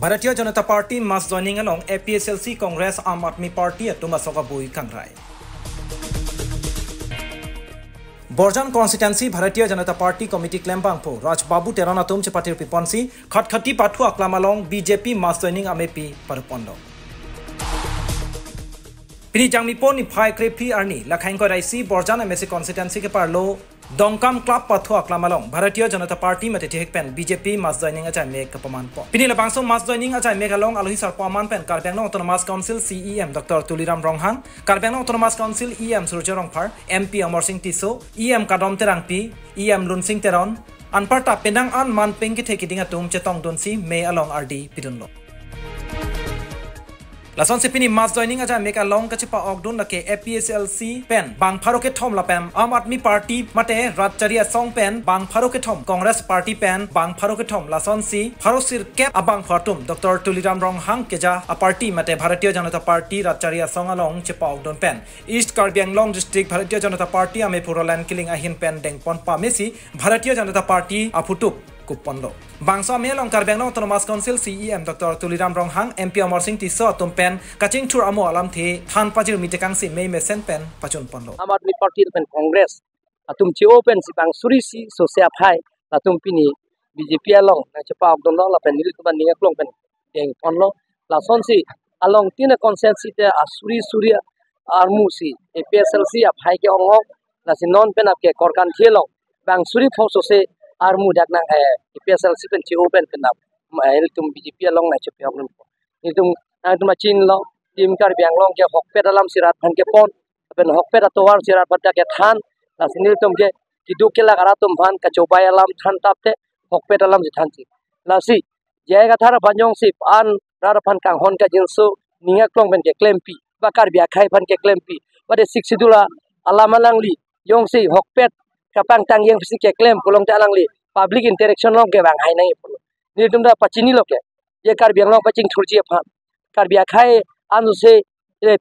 भारतीय Janata party mass joining along APSLC Congress Aam Aadmi Party at Tumasoga Bui Kangrai. Borjan constituency भारतीय Janata party committee क्लेम्बांगपो Rajbabu तेराना तुम चपातिर पिपनसी खटखटी पाठु अक्लामालोंग BJP mass joining amepi परपोंडो पिनी जांगमिपो नि phi क्रेफी Arnie लखाइंको राइसी Borjan MSc constituency के पारलो दोंकाम club पाथो अक्लामालोंग भारतीय जनता पार्टी मते थिक पेन बीजेपी मास जॉइनिंग अचाय मेक कपमान पो पिनी लबांगसो मास जॉइनिंग अचाय मेक अलोंग आलोहि सरपमान पेन कारबेंगनो autonomous council CEM doctor Tuliram Ronghang कारबेंगनो autonomous council EM Surya Rongphar MP Amar Singh Tisso EM Kadam Terangpi EM Lunsing Teron अनपारता पेनांग अन मान पेंगि थेकिदिंगा तुम चेतोंग दोनसी मे अलोंग आरडी पिदुनलो लासन से पिनी मास जॉइनिंग अजा मेक अलोंग कचिपा ऑगडुन लके एपीएसएलसी पेन बांग फारो के थोम लपेम आम आदमी पार्टी मते राजचरिया सोंग पेन बांग फारो के थोम कांग्रेस पार्टी पेन बांग फारो के थोम लासन सी फारो सिर कैप अबांग फाटुम डॉक्टर तुलिराम रोंहांग केजा आ पार्टी मते भारतीय जनता पार्टी राजचरिया सोंग अलोंग चिपा ऑगडुन पेन east Karbi Anglong district Bharatiya Janata party आमे पुरोलैंड किलिंग अहिन पेन डेंगपन पामेसी भारतीय जनता पार्टी अफुटुक कुपनलो बांगसा मेलोंग कारबेंगनो autonomous council CEM doctor Tuliram Ronghang MP Amar Singh Tisso तुम पेन कचिंग थुर अमो अलाम थे थान पाजिर मिटेकांग से मे मेसेन पेन पचुन पनलो आम आदमी पार्टी पेन कांग्रेस तुम चिओ पेन सिबांग सुरिसी सोसिया फाइ तुम पिनी बीजेपी अलोंग नचपा अगदोंलो लापेन निल तुम नियक्लोंग पेन डेंग पनलो लासोनसी अलोंग तीन कॉन्सेंसी ते आसुरी सूर्य आरमुसी एपीएसएलसी फाइ के ओंगो लासि नॉन पेन आपके कोरकान थिएलो बांग सुरी फोसो से आरमु डाकना है एपीएसएलसी पेन चिओ पेन पेन तुम बीजेपी अलोंग नचपा अगदों तुम चिन लो टीम कार बेंगलोंग के हकपेट अलाम सिरात फन के पन पेन हकपेट अतवार सिरात फटा के थान लासिनिल तुम के किदु के लगारा तुम फान कचोबाय अलाम थान तापते हकपेट अलाम थान सी लासी जायगा थारा भांजोंग सिप आन रार फन कांग हन का जिनसु निया क्लोंग पेन के क्लेम्पी बाकार बिया खाइ फन के क्लेम्पी बदे सिक्सिदुला अलाम अलांगली योंग सी हकपेट kapang tang yang fisik klaim kolong ta langli public interaction long ke bang hai nai polo ni tum da pachini lo ke ye kar biang long paching thurji phan kar bia khai anu se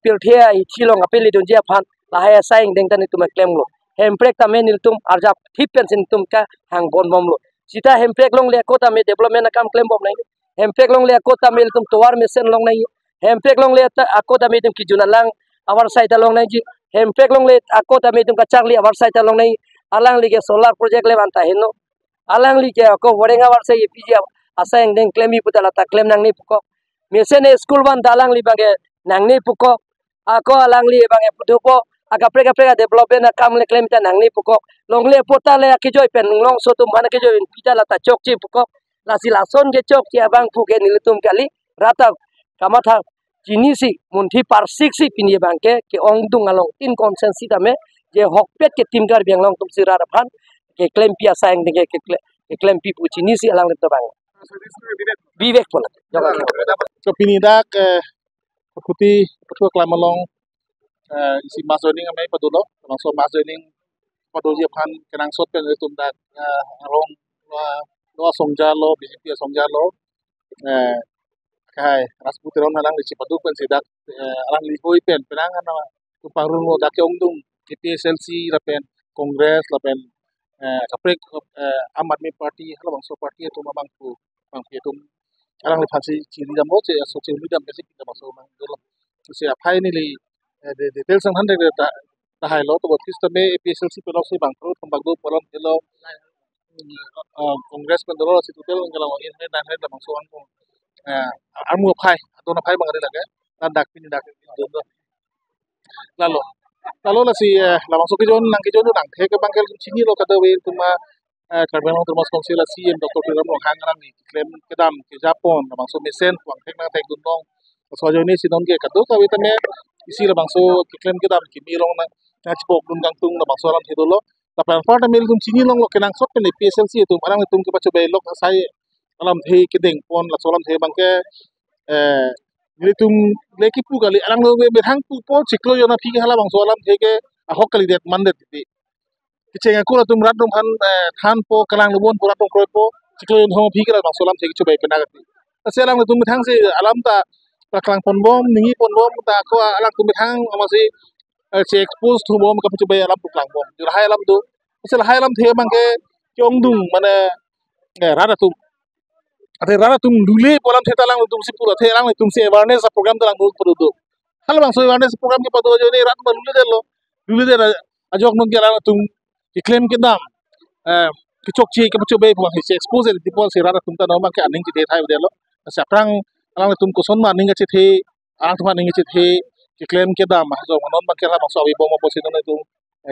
pilthia thi long apeli don je phan la hai saing deng tan tum claim lo hemprek ta men tum arja thip pension tum ka hang bon bom lo sita hemprek long le ko ta me development kam claim bom nai hemprek long le ko ta me tum towar mesen long nai hemprek long le ta ako ta me tum ki junalang awar saita long nai ji hemprek long le ako ta me tum ka changli awar saita long nai alang li ke solar project le banta hino alang li ke ko warenga war se piji asang deng claim putala ta claim nang ni puko mesene school ban dalang li bange nang ni puko ako alang li bange putupo aga prega prega development kam le claim ta nang ni puko long le pota le ki joy pen long so tum bana ke joy pita la ta chok chi puko la si la son ke chok ti abang pu ke nilitum kali rata kamatha chini si munthi parsik si pinie bangke ke ongdung along tin consensus tame जे हकपेट के team car बेंगलोंग तुम सिरा रफान के claim पिया सायंग दे के claim P पुचिनी सी along तो बांग विवेक पोला तो पिनिदाक खुती पठुआ क्लामलोंग इसी मास जोइनिंग में पदुलो मासो मास जोइनिंग पदो जे फान केनांग सोत पे तुम दा रोंग लो समजालो बीजेपी समजालो काय राजपूत रोन अलांग लिची पदु पेन सिदाक अलांग लिपोई पेन पेनांग ना tu parun mo dak yongdung KPSLC lapen Kongres lapen kaprek Aam Aadmi Party hala bangso party tu mabang pu bang pi tum arang le phansi chiri dam mo che social media basic ta baso mang dolo se aphai ni li details ang hande ta ta hai lo to botis ta me APSLC pe lo se bang pro thambak do polon telo Kongres pe dolo se tutel ngala in he dan he la bangso ang amu phai to na phai bang re lage dan dak pin dak do lalu lah si lawang so kijon nang kijon nang the ke bangkel chini lo kada we tuma karbeno termas konsil la CM Dr. Tuliram Rohang nang ni claim kedam ke Japon lawang so mesen wang tek na tek dundong so joni si don ke kadu ka we tame isi lawang so claim kedam ki mi long na chpok dundang tung lawang so ram thedolo tapan part mel tum chini long lo kenang sot ne PSLC tum arang tum ke pacho be lok asai alam the kedeng pon la solam the bangke ini tum leki pu kali alang lo berhang pu po ciklo yona phi hala bang solam theke ahok kali det mandet ti kichenga kula tum rat dum han than po kalang lubon pura tum kroy po ciklo yon ho phi kala bang solam theke chobai pena gati aselang tum thang se alam ta kalang pon bom ningi pon bom ta ko alang tum thang amasi se expose thu bom ka chobai alam pu kalang bom jur hai alam tu asel hai alam the bang ke kyong dung mane rada tum ate rana tum dule polam theta lang tum si pura the lang tum si awareness program dalang dul puru do hal bang so awareness program ke padu jo ne rat ma dule de ajok non gela tum claim ke dam ke chok chi ke chu be po se expose the people se rana tum ta no ma ke aning ti de thai de lo sa prang lang tum ko son ma ning che the ang thma ning che the ke claim ke dam ma jo non ma ke la ma so wi bo ma po se no tum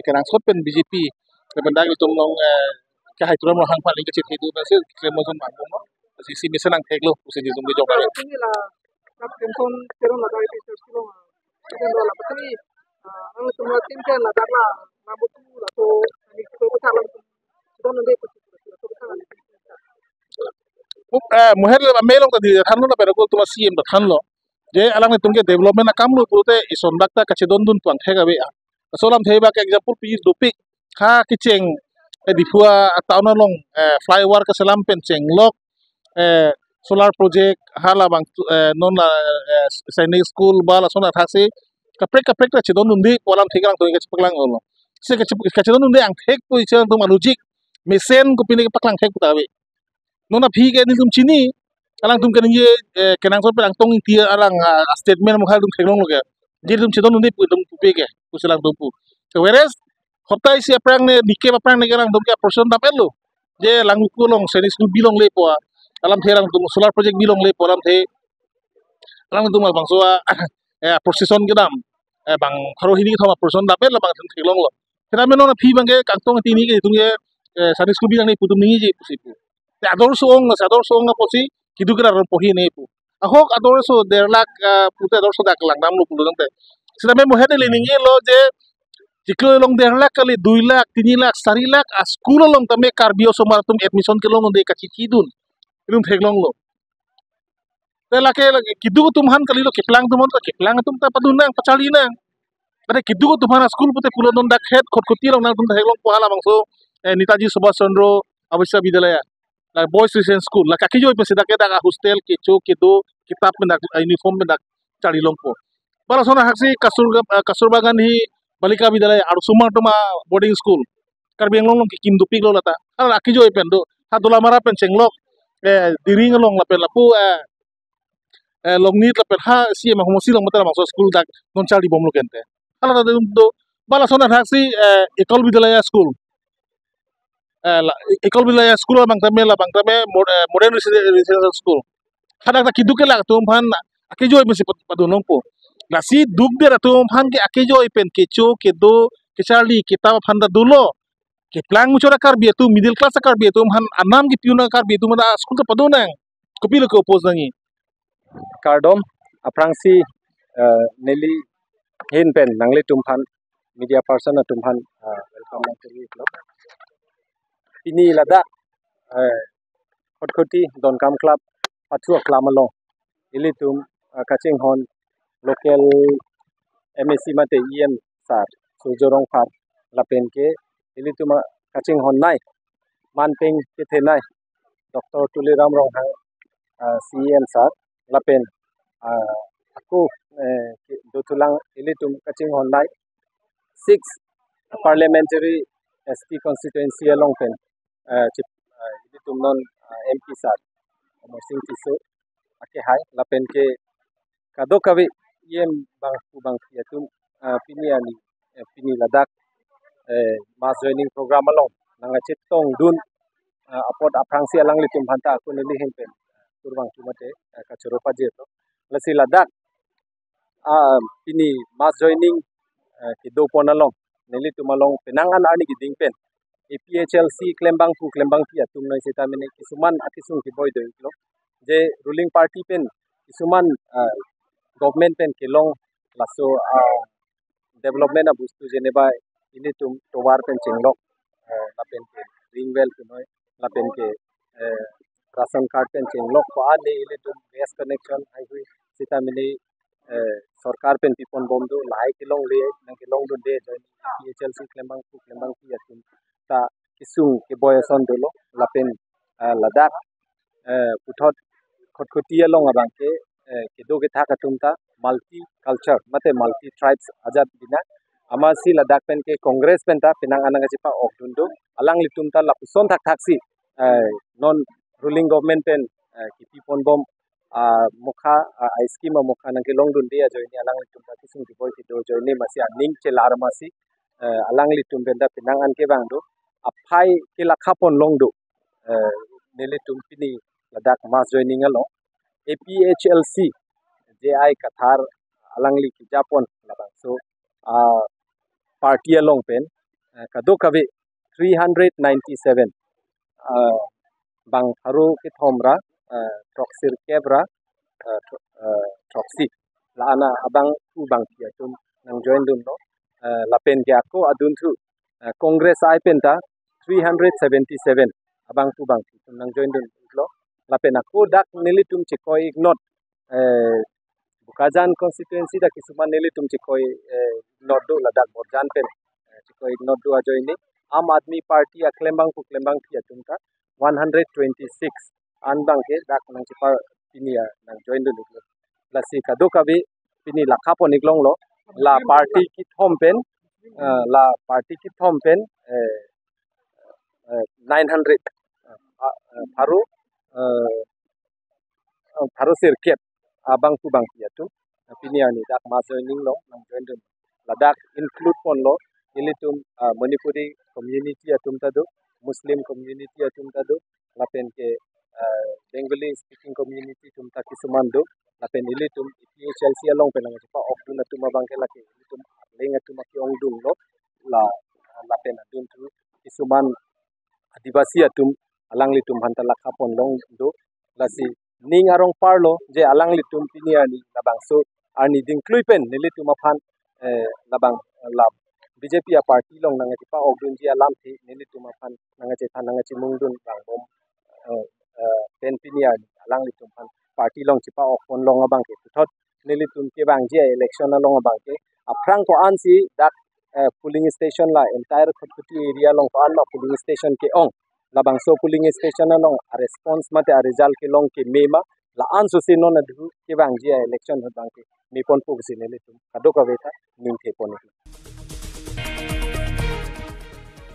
ke rang sot pen BJP ke benda ke tum long ke hai turam hang pa ning che the du ba se claim mo son ma bo si misalnya teglo usia di tunggu jawab ini lah kap tension kero na dari research kilo itu adalah pasti ang semua tim kan ada lah namu tu lah tu ini kita bersama itu nanti pasti kita bersama muher melong tadi thanlo na pero ko tuma CM da thanlo je alang tungke development na kamlo purute isondakta kache dondun tuang thega be solam theba ka example pi dopik kha kicheng difua tauna long flyover ka salam pen cheng lok solar project hala bang non sainik school bala sona thasi kaprek ta chedon nundi polam thegang to ngach paklang olo se ka chedon nundi ang thek poi chen to logic mesen ko pini paklang thek putawe nona phi ke ni tum chini alang tum kan ye kenang so pelang tong tia alang statement mo khal tum theglong loge je tum chedon nundi pu tum pe ke kuselang tum pu so whereas hotai si aprang ne dike aprang ne garang tum ke person da pelu je lang ku long sainik school bilong le po alam therang tum solar project bilong le polam the alam tum bang so procession ke dam bang kharo hini thoma procession da pel bang thelong lo thera me no phi bang ke kangtong ti ni ke tum ye sani school bilang ni putum ni ji pusipu te ador so ong na posi kidu kra ron pohi ne pu ahok ador so 1.5 lakh pute ador so dak lang nam lo pulu dang te sira me mo hede le ni lo je jiklo long 1.5 lakh kali 2 lakh 3 lakh 4 lakh a school long tame karbio so mar tum admission ke long de kachi chidun rum theglong lo te lake kidu tumhan kali lo kiplang tum ta padunang pachali nang ade kidu tumhan school pute pulodon dak het khotkhoti long nang tum theglong pohala bangso Netaji Subhash Chandra Avisya Vidyalaya la boys residential school la kaki jo pe sida ke da hostel ke cho ke do kitab में dak uniform में dak chali long po bala sona haksi kasurbagan hi balika vidyalaya aru suma toma boarding school karbeng long ki kim dupik lo lata ala aki jo pen do ha dola mara pen chenglok diring long la pen la pu long nit la pen ha si ma homosi long mata ma school dak non chali bom lo kente ala da do bala sona haksi ekol vidyalaya school ekol vidyalaya school bang tame modern residential school kada ta kidu ke la tum phan aki jo me si padunong po la si duk de tum phan ke aki jo pen ke cho ke do ke charli kitab phan da dulo ke plang muchora kar bi tu middle class kar bi tu han anam ki piuna kar bi tu ma school ka padunang kopi lo ko oppose nangi Kardom aprangsi neli hin pen nangli tumhan media person na tumhan welcome to you ini lada khotkoti donkam club pathua klamalo ili tum kaching hon local MSc mate em sar sujorong phar lapen ke ili tum kaching hon nai manpeng ke the nai Dr. Tuliram rong hang CM sar lapen aku dotulang ili tum kaching hon nai 6 parliamentary ST constituency along pen ili tum non MP sar mosing tiso ake hai lapen ke kado kawi yem bang ya tum pini ladak mass joining program along nanga chitong dun apod aprangsi alang litum hanta aku nili hempen turbang tumate kachuropa jeto lasi ladak pini mass joining ki do ponalong nili tumalong penangan ani giding pen APHLC klembang pi atum noi seta mene kisuman akisung ki boy do lo je ruling party pen kisuman government pen kelong laso development a bustu jeneba ini tum towar pen chenglok lapen ke ring well pinoi lapen ke ration card pen chenglok pa ne ile tum gas connection ai hui seta mene सरकार pen पिपन बम दो लाई किलोंग ले नंग किलोंग दो दे जो PHLC klembang pi atum ta kisung ke boyason dolo lapen ladak puthot khotkhoti long abang ke do ke tha katum ta multi culture mate multi tribes ajat bina ama si ladak pen ke congress pen ta pinang anang chipa okdundo alang litum ta lapuson thak si non ruling government pen kipi pon bom mukha ice cream mukha nang ke long dun dia join ni alang litum ta kisung ki boy ki do join ni masi aning che lar masi alang litum benda pinang an ke bang do aphai ke lakha pon long do nelitum pini ladak mas joining alo APHLC JI Kathar alangli ki Japon labang so party along pen kado kabe 397 bang haru ki thomra troxir kebra troxi lana abang u bang kia tum nang join dun no lapen kya ko adun thu congress ai penta 377 abang tu bang tum nang join dun lo lapen aku dak nilitum chikoi ignot bukajan constituency da kisuman nilitum chikoi ignot do ladak borjan pen chikoi ignot do ajoin ni Aam Aadmi Party aklembang ku klembang kia tum ka 126 anbang ke dak nang chipar pini nang join dun lo lasi kado kabe pini lakha pon iglong lo la party ki thom pen 900 Tharu sirket abang tu bang kia tu pini ani dak ma joining lo nang join dun ladak include pon lo ilitum Manipuri community atum tadu Muslim community atum tadu lapen ke Bengali speaking community tum ta kisuman do lapen ilitum PHLC along penang pa of dun atum abang ke laki ilitum leng atum ki ong dun lo la lapen adun tu kisuman adivasi atum alang litum hanta lakha pon long do lasi ning arong parlo je alang litum pini ani labang so ani dingklui pen nilitum aphan labang lab BJP a party long nang pa ogdun ji alam thi nilitum aphan nang che than nang che mungdun bang bom pen pini ani alang litum phan party long chipa okon long abang ke thot nilitum ke bang je election long abang ke aprang ko ansi dak polling station la entire khotkuti area long pa ma polling station ke ong labang so polling station long a response mate a result ke long ke mema la anso se non adu ke bang je election bang ke mi pon pu se nilitum kado ka beta ning the pon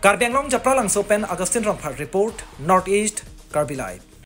Karbianglong Japra lang sopen Augustine Ramphar report Northeast Karbi Live